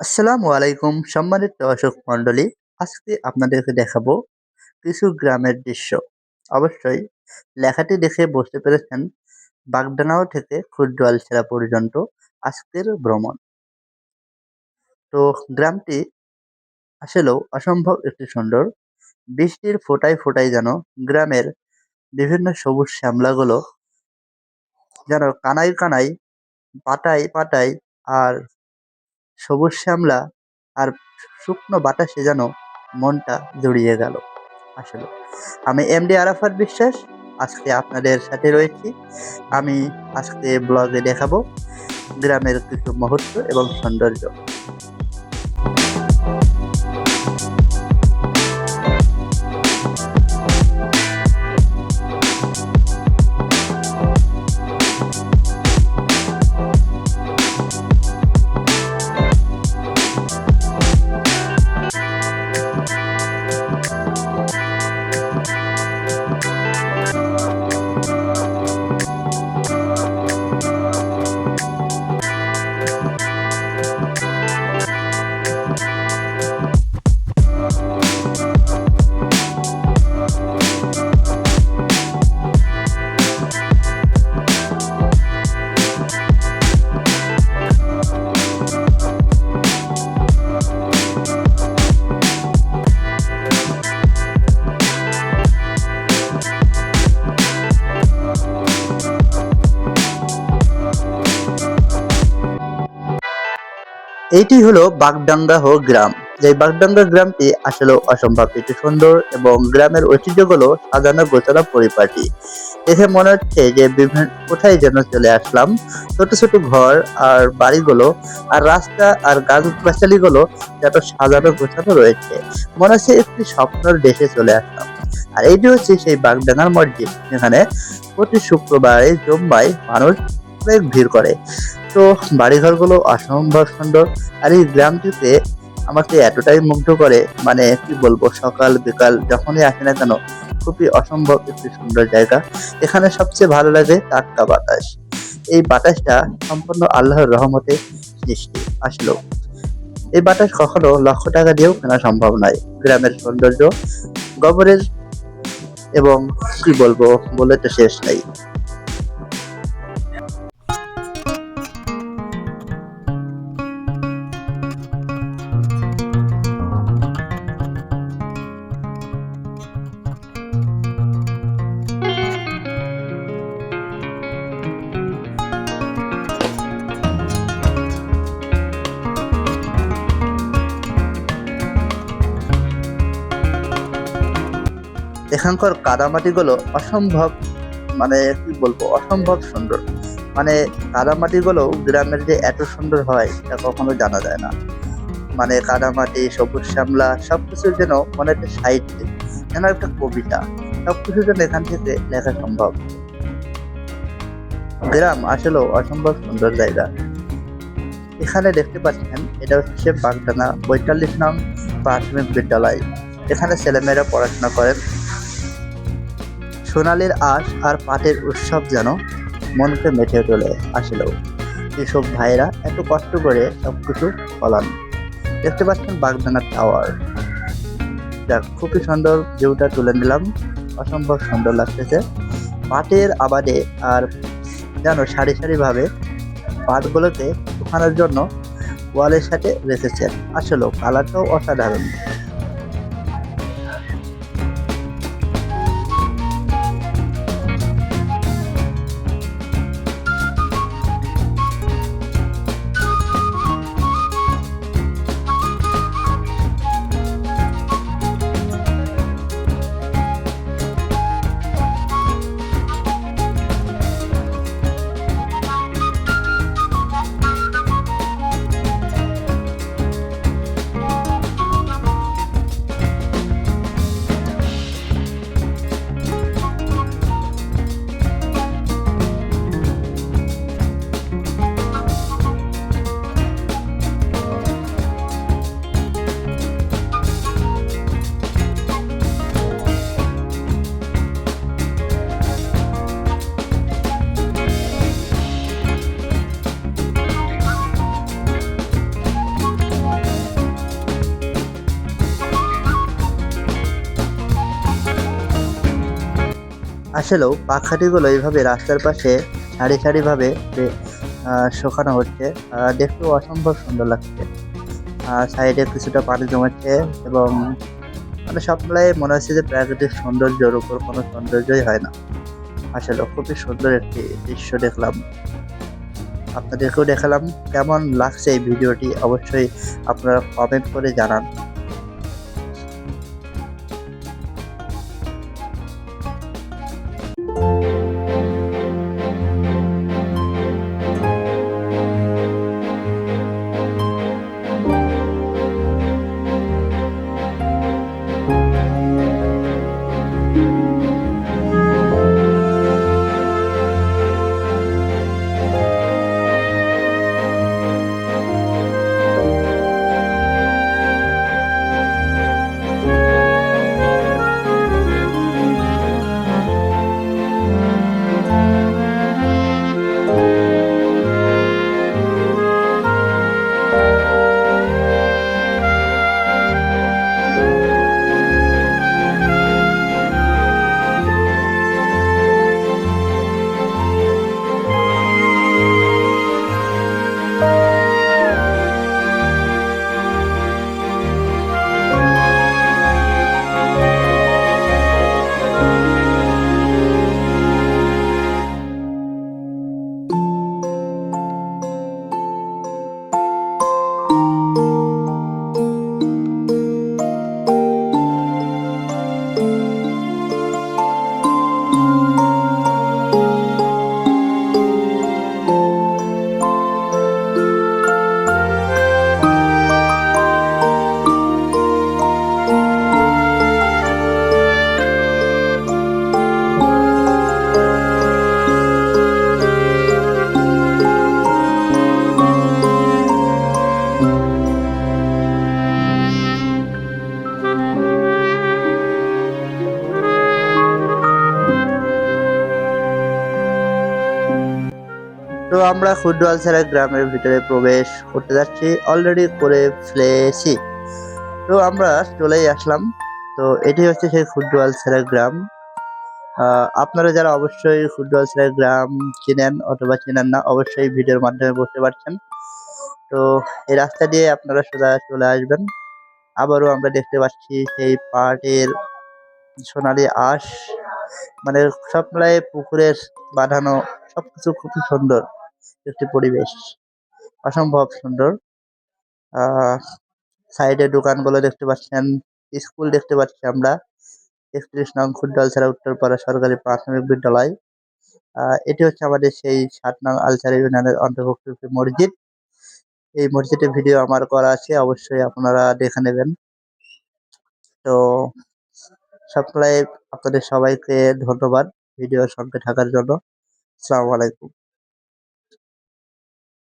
আসসালামু আলাইকুম সম্মানিত দর্শক মণ্ডলী। আজকে আপনাদেরকে দেখাবো কিছু গ্রামের দৃশ্য। অবশ্যই লেখাটি দেখে বুঝতে পেরেছেন বাগডানাও থেকে ক্ষুদ্রালছেড়া পর্যন্ত আজকের ভ্রমণ। তো গ্রামটি আসলেও অসম্ভব একটি সুন্দর। বৃষ্টির ফোঁটায় ফোঁটায় যেন গ্রামের বিভিন্ন সবুজ শ্যামলাগুলো যেন কানায় কানায়, পাতায় পাতায় আর সবুজ শ্যামলা আর শুকনো বাতাসে যেন মনটা জুড়িয়ে গেল। আসলে আমি এমডি আরাফাত বিশ্বাস আজকে আপনাদের সাথে রয়েছি। আমি আজকে ব্লগে দেখাবো গ্রামের কিছু মুহূর্ত এবং সৌন্দর্য। এইটি হলো বাগডাঙ্গাহ গ্রাম। যে বাগডাঙ্গা গ্রামটি আসলে অসম্ভব একটি সুন্দর এবং গ্রামের ঐতিহ্যগুলো সাজানো গোছানো পরিপাটি। দেখে মনে হচ্ছে যে বিভিন্ন কোথায় যেন চলে আসলাম। ছোট ছোট ঘর আর বাড়িগুলো আর রাস্তা আর গাছগাছালি গুলো যত সাজানো গোছানো রয়েছে, মনে হচ্ছে একটি স্বপ্নের দেশে চলে আসলাম। আর এইটি হচ্ছে সেই বাগডাঙ্গার মসজিদ, যেখানে প্রতি শুক্রবারে জুম্মায় মানুষ অনেক ভিড় করে। তো বাড়িঘরগুলো অসম্ভব সুন্দর। আর এই গ্রামটিতে আমাকে এতটাই মুগ্ধ করে, মানে কি বলবো, সকাল বিকাল যখনই আসি না কেন খুবই অসম্ভব একটি সুন্দর জায়গা। এখানে সবচেয়ে ভালো লাগে টাটকা বাতাস। এই বাতাসটা সম্পূর্ণ আল্লাহর রহমতে সৃষ্টি। আসলেও এই বাতাস কখনো লক্ষ টাকা দিয়েও কেনা সম্ভব নয়। গ্রামের সৌন্দর্য গবরের এবং কি বলবো, বলে তো শেষ নাই। এখানকার কাদামাটিগুলো অসম্ভব, মানে কি বলবো, অসম্ভব সুন্দর। মানে কাদামাটিগুলো গ্রামের যে এত সুন্দর হয় তা কখনো জানা যায় না। মানে কাদামাটি, সবুজ শ্যামলা সবকিছু যেন মনে একটা সাহিত্য, যেন একটা কবিতা। সবকিছু যেন এখান থেকে লেখা সম্ভব। গ্রাম আসলেও অসম্ভব সুন্দর জায়গা। এখানে দেখতে পাচ্ছেন এটা হচ্ছে বাগডাঙ্গা ৪৫ নং প্রাথমিক বিদ্যালয়। এখানে ছেলেমেয়েরা পড়াশোনা করেন। সোনালীর আঁশ আর পাটের উৎসব যেন মনকে মেটে তোলে। আসলেও কৃষক ভাইরা এত কষ্ট করে সবকিছু ফলান। দেখতে পাচ্ছেন বাগডাঙ্গা টাওয়ার। যাক, খুবই সুন্দর ভিউটা তুলে নিলাম। অসম্ভব সুন্দর লাগতেছে। পাটের আবাদে আর যেন সারি সারি ভাবে পাটগুলোকে শুকানোর জন্য ওয়ালের সাথে রেখেছেন। আসলেও কালারটাও অসাধারণ। আসলেও পাখহাটিগুলো এইভাবে রাস্তার পাশে সারি সারিভাবে শোকানো হচ্ছে। দেখতেও অসম্ভব সুন্দর লাগছে। সাইডে কিছুটা পানি জমেছে এবং মানে সব মিলায়ে মনে হচ্ছে যে প্রাকৃতিক সৌন্দর্যের উপর কোনো সৌন্দর্যই হয় না। আসলেও খুবই সুন্দর একটি দৃশ্য দেখলাম। আপনাদেরকেও দেখালাম। কেমন লাগছে এই ভিডিওটি অবশ্যই আপনারা কমেন্ট করে জানান। তো আমরা খুড্ডুয়ালছড়া গ্রামের ভিতরে প্রবেশ করতে যাচ্ছি। অলরেডি করে ফেলেছি। তো আমরা চলেই আসলাম। তো এটি হচ্ছে সেই খুড্ডুয়ালছড়া গ্রাম। আপনারা যারা অবশ্যই খুড্ডুয়ালছড়া গ্রাম চিনেন অথবা চিনেন না, অবশ্যই ভিডিওর মাধ্যমে বুঝতে পারছেন। তো এই রাস্তা দিয়ে আপনারা সোজা চলে আসবেন। আবারও আমরা দেখতে পাচ্ছি সেই পাহাড়ের সোনালী আঁশ। মানে সব মিলায়ে পুকুরের বাঁধানো সবকিছু খুবই সুন্দর একটি পরিবেশ। অসম্ভব সুন্দর। আহ সাইডে দোকানগুলো দেখতে পাচ্ছেন, স্কুল দেখতে পাচ্ছি আমরা। ৩১ নং খুড্ডুয়ালছড়া উত্তরপাড়া সরকারি প্রাথমিক বিদ্যালয়। এটি হচ্ছে আমাদের সেই ৭ নং আলছাড়া ইউনিয়নের অন্তর্ভুক্ত একটি মসজিদ। এই মসজিদের ভিডিও আমার করা আছে, অবশ্যই আপনারা দেখে নেবেন। তো সব মিলায়ে আপনাদের সবাইকে ধন্যবাদ ভিডিওর সঙ্গে থাকার জন্য। আসসালামু আলাইকুম।